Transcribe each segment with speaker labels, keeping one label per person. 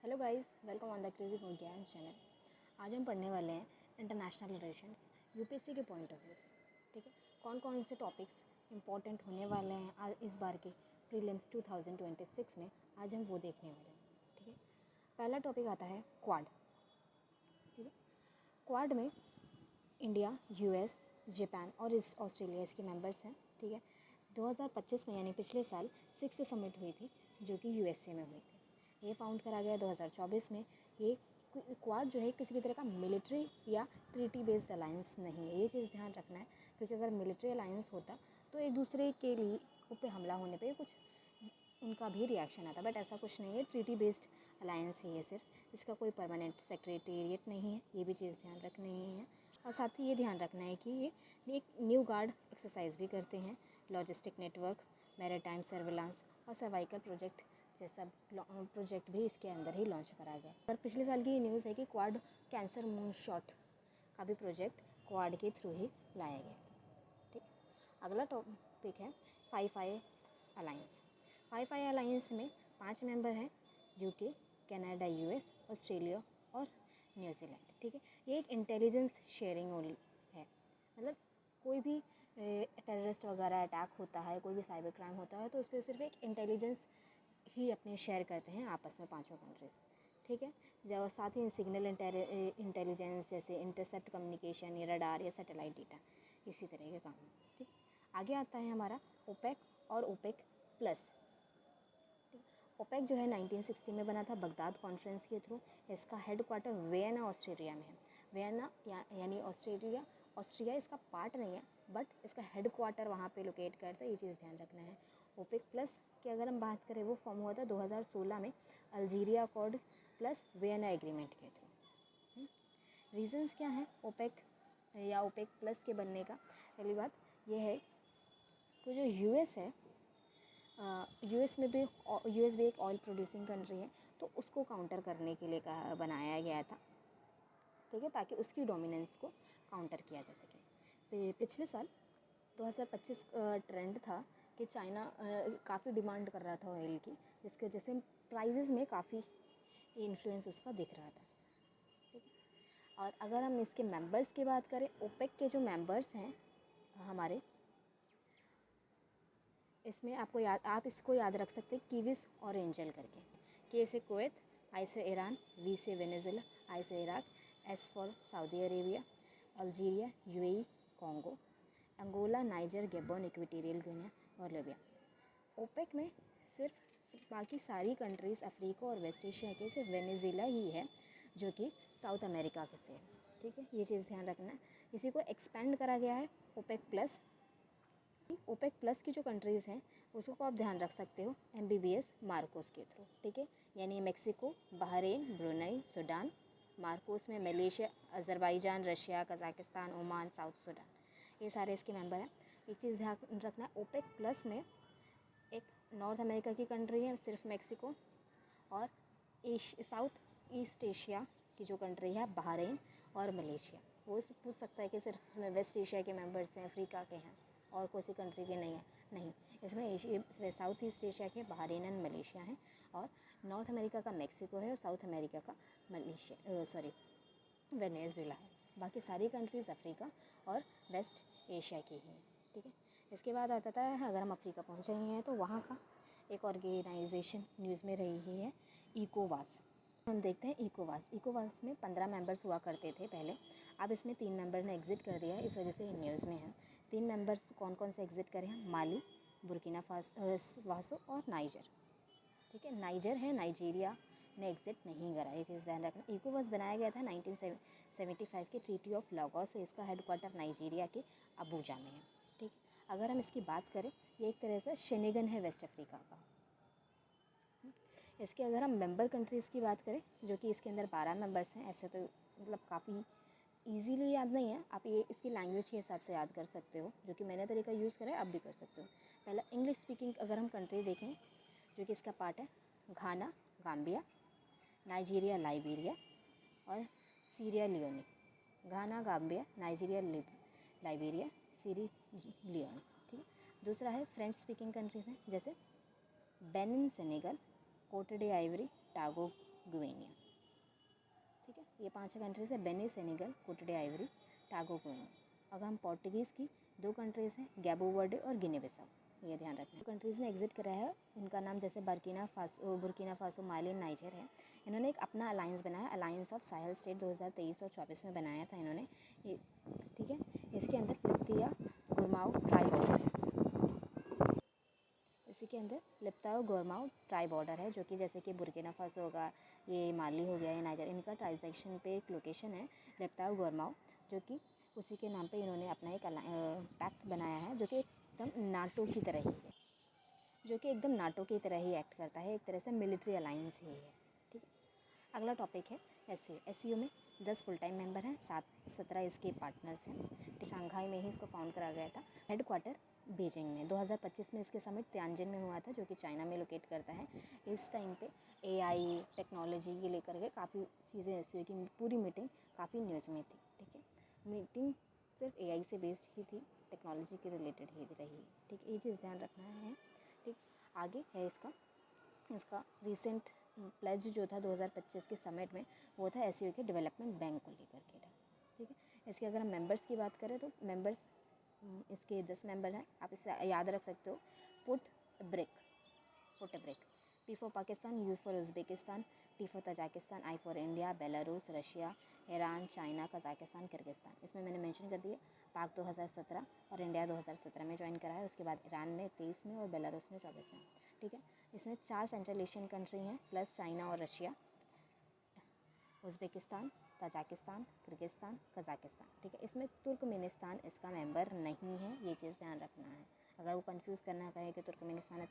Speaker 1: Hello guys, welcome on the crazy for ज्ञान channel. आज हम पढ़ने वाले हैं इंटरनेशनल रिलेशंस यूपीएससी के पॉइंट ऑफ व्यू से। ठीक है, कौन कौन से टॉपिक्स इंपॉर्टेंट होने वाले हैं आज इस बार के प्रीलिम्स 2026 में, आज हम वो देखने वाले हैं। ठीक है, पहला टॉपिक आता है क्वाड। ठीक है, क्वाड में इंडिया, यूएस, जापान और ऑस्ट्रेलिया इसके मेंबर्स हैं। ठीक है, 2025 में यानी पिछले साल 6th समिट हुई थी जो कि यूएसए में हुई थी। ये फाउंड करा गया 2024 में। ये क्वाड जो है किसी भी तरह का मिलिट्री या ट्रीटी बेस्ड अलायंस नहीं है, ये चीज़ ध्यान रखना है, क्योंकि अगर मिलिट्री अलायंस होता तो एक दूसरे के लिए पे हमला होने पे कुछ उनका भी रिएक्शन आता, बट ऐसा कुछ नहीं है। ट्रीटी बेस्ड अलायंस है ये सिर्फ, इसका कोई परमानेंट सेक्रेटेरिएट नहीं है, ये भी चीज़ ध्यान रखनी है। और साथ ही ये ध्यान रखना है कि ये एक न्यू गार्ड एक्सरसाइज भी करते हैं, लॉजिस्टिक नेटवर्क, मैरीटाइम सर्विलांस और सर्वाइकल प्रोजेक्ट जैसा प्रोजेक्ट भी इसके अंदर ही लॉन्च करा गया। और पिछले साल की ये न्यूज़ है कि क्वाड कैंसर मून शॉट का भी प्रोजेक्ट क्वाड के थ्रू ही लाया गया। ठीक, अगला टॉपिक है 5i अलायंस। 5i अलायंस में 5 मेंबर हैं, यूके, कनाडा, यूएस, ऑस्ट्रेलिया और न्यूजीलैंड। ठीक है, ये एक इंटेलिजेंस शेयरिंग है, मतलब कोई भी टेररिस्ट वगैरह अटैक होता है, कोई भी साइबर क्राइम होता है तो उस पर सिर्फ एक इंटेलिजेंस ही अपने शेयर करते हैं आपस में पांचों कंट्रीज। ठीक है, और साथ ही सिग्नल इंटेलिजेंस जैसे इंटरसेप्ट कम्युनिकेशन या रडार या सैटेलाइट डेटा, इसी तरह के काम। ठीक, आगे आता है हमारा ओपेक और ओपेक प्लस। ओपेक जो है 1960 में बना था बगदाद कॉन्फ्रेंस के थ्रू। इसका हेडक्वार्टर वियना ऑस्ट्रिया में है। वियना यानी ऑस्ट्रिया इसका पार्ट नहीं है, बट इसका हेडक्वार्टर वहाँ पे लोकेट करता है, ये चीज़ ध्यान रखना है। ओपेक प्लस की अगर हम बात करें, वो फॉर्म हुआ था 2016 में Algeria accord plus Vienna agreement के थ्रू। रीजंस क्या है ओपेक या ओपेक प्लस के बनने का? पहली बात यह है कि जो यूएस है, यूएस भी एक ऑयल प्रोड्यूसिंग कंट्री है, तो उसको काउंटर करने के लिए बनाया गया था। ठीक है, ताकि उसकी डोमिनेंस को काउंटर किया जा सके। पिछले साल 2025 ट्रेंड था कि चाइना काफ़ी डिमांड कर रहा था ऑयल की, जिसके वजह से प्राइजेस में काफ़ी इन्फ्लुएंस उसका दिख रहा था। ठीक है, और अगर हम इसके मेंबर्स की बात करें, ओपेक के जो मेंबर्स हैं हमारे, इसमें आप इसको याद रख सकते हैं कीविस और एंजल करके। के से कुवैत, आई से ईरान, वी से वेनेजुएला, आई से Iraq, S for Saudi Arabia, Algeria, UAE, Congo, Angola, Niger, Gabon, Equatorial Guinea और लीबिया। ओपेक में सिर्फ बाकी सारी कंट्रीज़ अफ्रीका और वेस्ट एशिया के सिर्फ वेनेजुएला ही है जो कि साउथ अमेरिका के से है। ठीक है, ये चीज़ ध्यान रखना है। इसी को एक्सपेंड करा गया है ओपेक प्लस। ओपेक प्लस की जो कंट्रीज़ हैं उसको आप ध्यान रख सकते हो MBBS मार्कोस के थ्रू। ठीक है, यानी मेक्सिको, बहरीन, ब्रुनई, सूडान। मार्कोस में Malaysia, Azerbaijan, Russia, Kazakhstan, Oman, South Sudan, ये सारे इसके मेंबर हैं। एक चीज़ ध्यान रखना है, ओपेक प्लस में एक नॉर्थ अमेरिका की कंट्री है सिर्फ मेक्सिको, और साउथ ईस्ट एशिया की जो कंट्री है बहरीन और मलेशिया। वो पूछ सकता है कि सिर्फ वेस्ट एशिया के मेंबर्स हैं, अफ्रीका के हैं और कोई सी कंट्री के नहीं है, नहीं, इसमें साउथ ईस्ट एशिया के बहरीन एंड मलेशिया हैं, और नॉर्थ अमेरिका का मेक्सिको है और साउथ अमेरिका का वेनेजुएला है। बाकी सारी कंट्रीज़ अफ्रीका और वेस्ट एशिया की ही हैं। ठीक है, इसके बाद आता है, अगर हम अफ्रीका पहुँचे ही हैं तो वहाँ का एक ऑर्गेनाइजेशन न्यूज़ में रही है इकोवास। हम देखते हैं इकोवास में 15 मेंबर्स हुआ करते थे पहले, अब इसमें 3 मेंबर ने एग्ज़िट कर दिया है, इस वजह से ये न्यूज़ में है। 3 मेंबर्स कौन कौन से एग्ज़िट करें हैं? माली, बुर्किना फासो और नाइजर। ठीक है, नाइजर है, नाइजीरिया ने एग्ज़िट नहीं करा, ये चीज़ ध्यान रखना। इकोवास बनाया गया था 1975 के ट्रीटी ऑफ लागोस से। इसका हेडक्वार्टर नाइजीरिया के अबूजा में है। ठीक, अगर हम इसकी बात करें, ये एक तरह से शेनेगन है वेस्ट अफ्रीका का। इसके अगर हम मेंबर कंट्रीज़ की बात करें, जो कि इसके अंदर 12 मेंबर्स हैं, ऐसे तो मतलब काफ़ी ईजीली याद नहीं है, आप ये इसकी लैंग्वेज के हिसाब से याद कर सकते हो, जो कि मैंने तरीका यूज़ करा है, आप भी कर सकते हो। पहला इंग्लिश स्पीकिंग अगर हम कंट्री देखें, जो कि इसका पार्ट है घाना, गाम्बिया, नाइजीरिया, लाइबेरिया और Sierra Leone. Ghana, Gambia, Nigeria, Liberia, Leone. ठीक है, दूसरा है फ्रेंच स्पीकिंग कंट्रीज़ हैं, जैसे Benin, Senegal, Cote de Ivoire, Togo, Guinea. ठीक है, ये 5 कंट्रीज़ है, Benin, Senegal, Cote de Ivoire, Togo, Guinea. अगर हम पोर्टुगीज़ की 2 कंट्रीज़ हैं, गैबो वर्डे और गिनी बिसाऊ, ये ध्यान रखना है। कंट्रीज़ ने एग्जिट करा है, उनका नाम जैसे बुर्किना फासो, माली, नाइजर है। इन्होंने एक अपना अलायंस बनाया, अलायंस ऑफ साहेल स्टेट 2023 और 24 में बनाया था इन्होंने। ठीक है, इसके अंदर लिप्तिया गुरमाओ ट्राइब ऑर्डर है। इसी के अंदर लिप्ताओ गुरमाओ ट्राइब ऑर्डर है, जो कि जैसे कि बुर्किना फासो होगा, ये माली हो गया, ये नाइजर, इनका ट्रांजैक्शन पे एक लोकेशन है लिप्ताओ गुरमाओ, जो कि उसी के नाम पे इन्होंने अपना एक पैक्ट बनाया है, जो कि एकदम नाटो की तरह ही है, जो कि एकदम नाटो की तरह ही एक्ट करता है, एक तरह से मिलिट्री अलायंस ही है। ठीक है, अगला टॉपिक है एससीओ में 10 फुल टाइम मेंबर हैं, 17 इसके पार्टनर्स हैं। शंघाई में ही इसको फाउंड करा गया था, हेडक्वार्टर बीजिंग में। 2025 में इसके समिट तियानजिन में हुआ था, जो कि चाइना में लोकेट करता है। इस टाइम पे एआई टेक्नोलॉजी के लेकर के काफ़ी चीज़ें एससीओ की पूरी मीटिंग काफ़ी न्यूज़ में थी। ठीक है, मीटिंग सिर्फ एआई से बेस्ड ही थी, टेक्नोलॉजी के रिलेटेड ही रही। ठीक, ये चीज़ ध्यान रखना है। ठीक, आगे है इसका रिसेंट प्लेज जो था 2025 के समिट में, वो था एससीओ के डेवलपमेंट बैंक को लेकर के था। ठीक है, इसके अगर हम मेंबर्स की बात करें तो मेंबर्स इसके 10 मेंबर हैं, आप इसे याद रख सकते हो। Put A brick, P for Pakistan, you for Uzbekistan, T for Tajikistan, I for India, Belarus, Russia, Iran, China, Kazakhstan, Kyrgyzstan. इसमें मैंने मेंशन कर दिया पाक 2017 और इंडिया 2017 में ज्वाइन करा है, उसके बाद ईरान ने 23 में और बेलारूस ने 24 में। ठीक है, इसमें 4 सेंट्रल एशियन कंट्री हैं प्लस चाइना और Russia, Uzbekistan, Tajikistan, Kyrgyzstan, Kazakhstan. ठीक है, इसमें तुर्कमेनिस्तान इसका मेंबर नहीं है, ये चीज़ ध्यान रखना है। अगर वो कंफ्यूज करना कहे कि तुर्कमेनिस्तान है,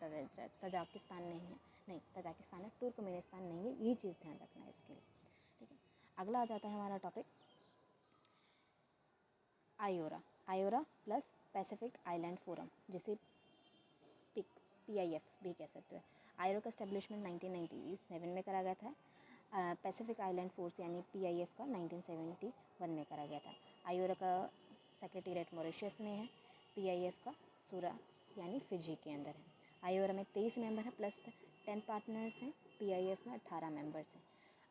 Speaker 1: तजाकिस्तान नहीं है, नहीं तजाकिस्तान है, तुर्कमेनिस्तान नहीं है, ये चीज़ ध्यान रखना है इसके लिए। ठीक है, अगला आ जाता है हमारा topic IORA plus Pacific island forum, जिसे PIF भी कह सकते हैं। आयोरा का स्टैब्लिशमेंट 1997 में करा गया था। पैसिफिक आइलैंड फोर्स यानी PIF का 1971 में करा गया था। आयोरा का सेक्रेटेरिएट मॉरिशस में है, PIF का सूरा यानी फिजी के अंदर है। आयोरा में 23 मेंबर हैं प्लस 10 पार्टनर्स हैं, PIF में 18 मेंबर्स हैं।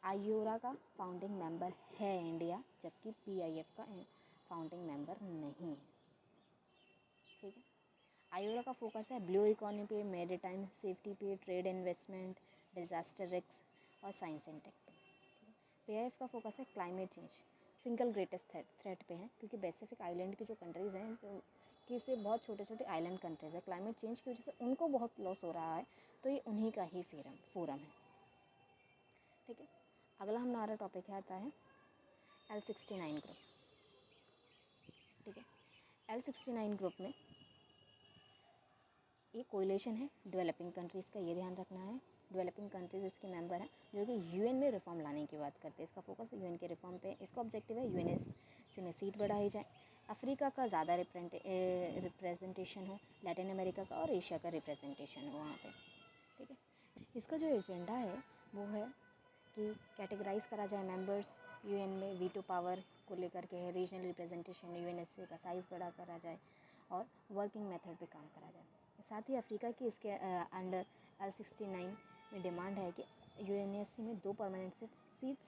Speaker 1: आयोरा का फाउंडिंग मेंबर है इंडिया, जबकि PIF का फाउंडिंग मेंबर नहीं है। ठीक है, आयोरा का फोकस है ब्लू इकोनॉमी पे, मेरीटाइम सेफ्टी पे, ट्रेड इन्वेस्टमेंट, डिजास्टर रिस्क और साइंस एंड टेक पे। PIF का फोकस है climate change, single greatest threat पे है, क्योंकि पैसिफिक आइलैंड की जो कंट्रीज़ हैं, जो कि से बहुत छोटे छोटे आइलैंड कंट्रीज़ है, क्लाइमेट चेंज की वजह से उनको बहुत लॉस हो रहा है, तो ये उन्हीं का ही फोरम है। ठीक है, अगला हमारा टॉपिक आता है L69 ग्रुप। ठीक है, L69 ग्रुप में ये कोलिशन है डेवलपिंग कंट्रीज़ का, ये ध्यान रखना है। डेवलपिंग कंट्रीज़ इसके मेंबर हैं, जो कि UN में रिफॉर्म लाने की बात करते हैं। इसका फोकस UN के रिफॉर्म पे, इसका ऑब्जेक्टिव है UNSC में सीट बढ़ाई जाए, अफ्रीका का ज़्यादा रिप्रेजेंटेशन हो, लैटिन अमेरिका का और एशिया का रिप्रेजेंटेशन हो वहाँ पे। ठीक है, इसका जो एजेंडा है वो है कि कैटेगराइज करा जाए मेंबर्स UN में, वीटो पावर को लेकर के है, रीजनल रिप्रेजेंटेशन, UNSC का साइज़ बड़ा करा जाए और वर्किंग मेथड पे काम करा जाए। साथ ही अफ्रीका की इसके अंडर L69 में डिमांड है कि UNSC में 2 परमानेंट सीट्स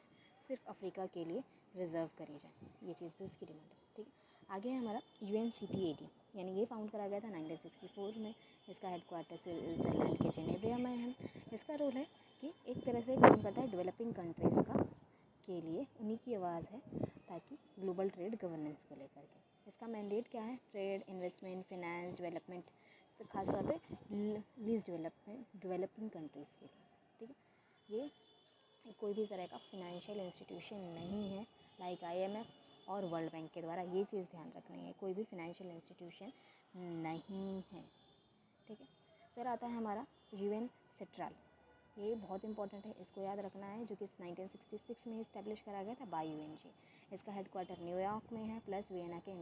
Speaker 1: सिर्फ अफ्रीका के लिए रिज़र्व करी जाए, ये चीज़ भी उसकी डिमांड है। ठीक है, आगे है हमारा UNCTAD, यानी ये फाउंड करा गया था 1964 में। इसका हेडक्वार्टर स्विट्ज़रलैंड के जेनेवा में है। इसका रोल है कि एक तरह से काम करता है डेवलपिंग कंट्रीज़ का के लिए, उन्हीं की आवाज़ है, ताकि ग्लोबल ट्रेड गवर्नेंस को लेकर के। इसका मैंडेट क्या है? ट्रेड, इन्वेस्टमेंट, फिनेंस, डेवलपमेंट, तो खासतौर पे लीस्ट डेवलपिंग कंट्रीज़ के लिए। ठीक है, ये कोई भी तरह का फिनेंशियल इंस्टीट्यूशन नहीं है लाइक IMF और वर्ल्ड बैंक के द्वारा, ये चीज़ ध्यान रखनी है, कोई भी फिनेंशियल इंस्टीट्यूशन नहीं है। ठीक है, फिर आता है हमारा UN सेट्राल, ये बहुत इंपॉर्टेंट है, इसको याद रखना है, जो कि 1966 में इस्टेब्लिश करा गया था बाय UNG। इसका हेडक्वार्टर न्यूयॉर्क में है प्लस वियना के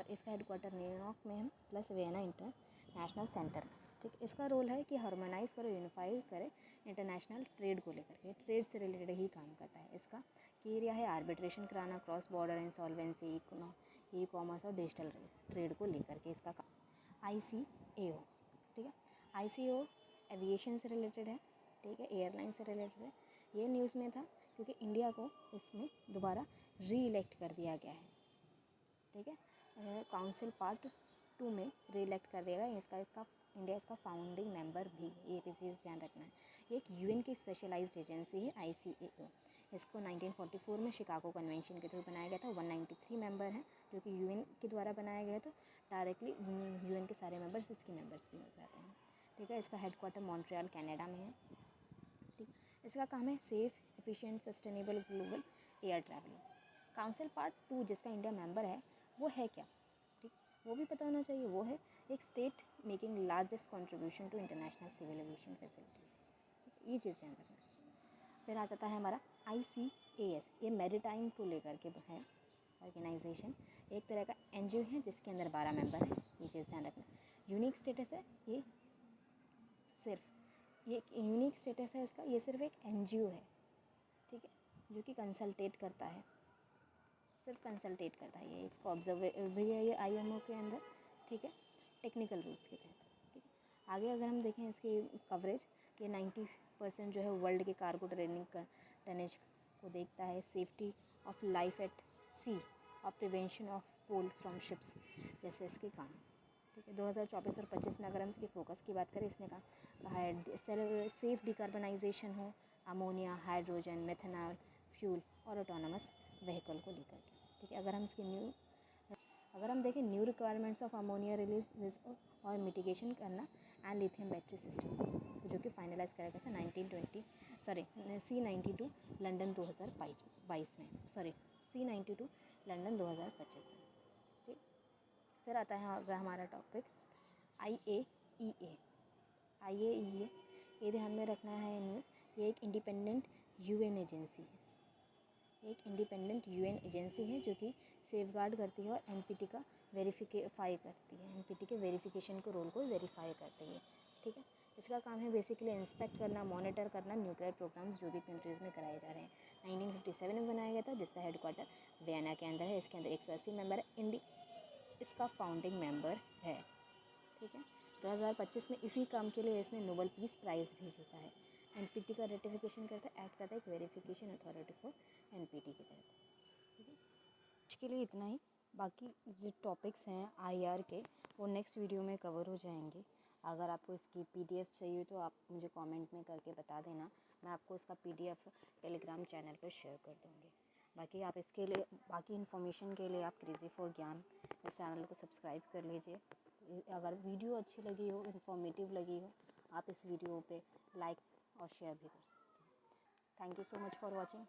Speaker 1: इसका हेडक्वार्टर न्यूयॉर्क में है प्लस वियना इंटरनेशनल सेंटर में। ठीक, इसका रोल है कि हार्मोनाइज़ करे, यूनिफाई करे इंटरनेशनल ट्रेड को लेकर के, ट्रेड से रिलेटेड ही काम करता है। इसका की एरिया है आर्बिट्रेशन कराना, cross border insolvency, e commerce और डिजिटल ट्रेड को लेकर के इसका काम। ICAO, ठीक है, ICAO एविएशन से रिलेटेड है, ठीक है, एयरलाइन से रिलेटेड है। ये न्यूज़ में था क्योंकि इंडिया को इसमें दोबारा री इलेक्ट कर दिया गया है, ठीक है। काउंसिल पार्ट 2 में री इलेक्ट कर देगा इसका इंडिया इसका फाउंडिंग मेंबर भी, ये चीज़ ध्यान रखना है। ये एक यूएन की स्पेशलाइज्ड एजेंसी है ICAO। इसको 1944 में शिकागो कन्वेंशन के थ्रू बनाया गया था। 193 मेंबर हैं जो कि यूएन के द्वारा बनाया गया, तो डायरेक्टली यूएन के सारे मेंबर्स इसके मेंबर्स भी हो जाते हैं, ठीक है। इसका हेडक्वार्टर मॉन्ट्रियल कनाडा में है, ठीक। इसका काम है safe, efficient, sustainable global air travel. Council part 2 जिसका इंडिया मेंबर है वो है क्या, ठीक, वो भी पता होना चाहिए। वो है एक state making largest contribution to international civil aviation facility, ये चीज़ ध्यान रखना है। फिर आ जाता है हमारा ICAS, ये मैरीटाइम को लेकर के है ऑर्गेनाइजेशन, एक तरह का NGO है जिसके अंदर 12 मेंबर हैं, ये चीज़ ध्यान रखना। यूनिक स्टेटस है ये, सिर्फ ये यूनिक स्टेटस है इसका, ये सिर्फ एक NGO है, ठीक है, जो कि कंसल्टेट करता है, सिर्फ कंसल्टेट करता है। ये इसको ऑब्जर्वर भी है ये IMO के अंदर, ठीक है, टेक्निकल रूल्स के तहत, ठीक है। आगे अगर हम देखें इसकी कवरेज, ये 90% जो है वर्ल्ड के कार्गो ट्रेनिंग टनेज को देखता है, safety of life at sea और prevention of pollution from ships जैसे इसके काम, ठीक है। 2024 और 25 में अगर हम इसके फोकस की बात करें, इसने कहा है सेफ डिकार्बनाइजेशन हो, अमोनिया, हाइड्रोजन, मेथनॉल फ्यूल और ऑटोनमस व्हीकल को लेकर के, ठीक है। अगर हम देखें new requirements of ammonia release और मिटिगेशन करना एंड लिथियम बैटरी सिस्टम, जो कि फाइनलाइज करा गया था C92 लंदन 2022 में, C92 लंदन 2025 में, ठीक। फिर आता है हमारा टॉपिक IAEA। ये ध्यान में रखना है न्यूज़, ये एक इंडिपेंडेंट UN एजेंसी है, एक इंडिपेंडेंट UN एजेंसी है जो कि सेफगार्ड करती है और NPT का वेरीफाई करती है, NPT के वेरिफिकेशन को रोल को वेरीफाई करती है, ठीक है। इसका काम है बेसिकली इंस्पेक्ट करना, मॉनिटर करना न्यूक्लियर प्रोग्राम्स जो भी कंट्रीज़ में कराए जा रहे हैं। 1957 में बनाया गया था, जिसका हेडक्वार्टर वियना के अंदर है। इसके अंदर 180 मेंबर है, इसका फाउंडिंग मेंबर है, ठीक है। 2025 में इसी काम के लिए इसने नोबेल पीस प्राइज़ भी जीता है। NPT का रेटिफिकेशन करता है, एक्ट करता है एक वेरिफिकेशन अथॉरिटी फॉर NPT के तहत, ठीक है। आज के लिए इतना ही, बाकी जो टॉपिक्स हैं IR के वो नेक्स्ट वीडियो में कवर हो जाएंगे। अगर आपको इसकी PDF चाहिए तो आप मुझे कमेंट में करके बता देना, मैं आपको इसका PDF टेलीग्राम चैनल पर शेयर कर दूँगी। बाकी आप इसके लिए बाकी इन्फॉर्मेशन के लिए आप क्रेज़ी फॉर ज्ञान इस चैनल को सब्सक्राइब कर लीजिए। अगर वीडियो अच्छी लगी हो, इन्फॉर्मेटिव लगी हो, आप इस वीडियो पे लाइक और शेयर भी कर सकते हैं। Thank you so much for watching.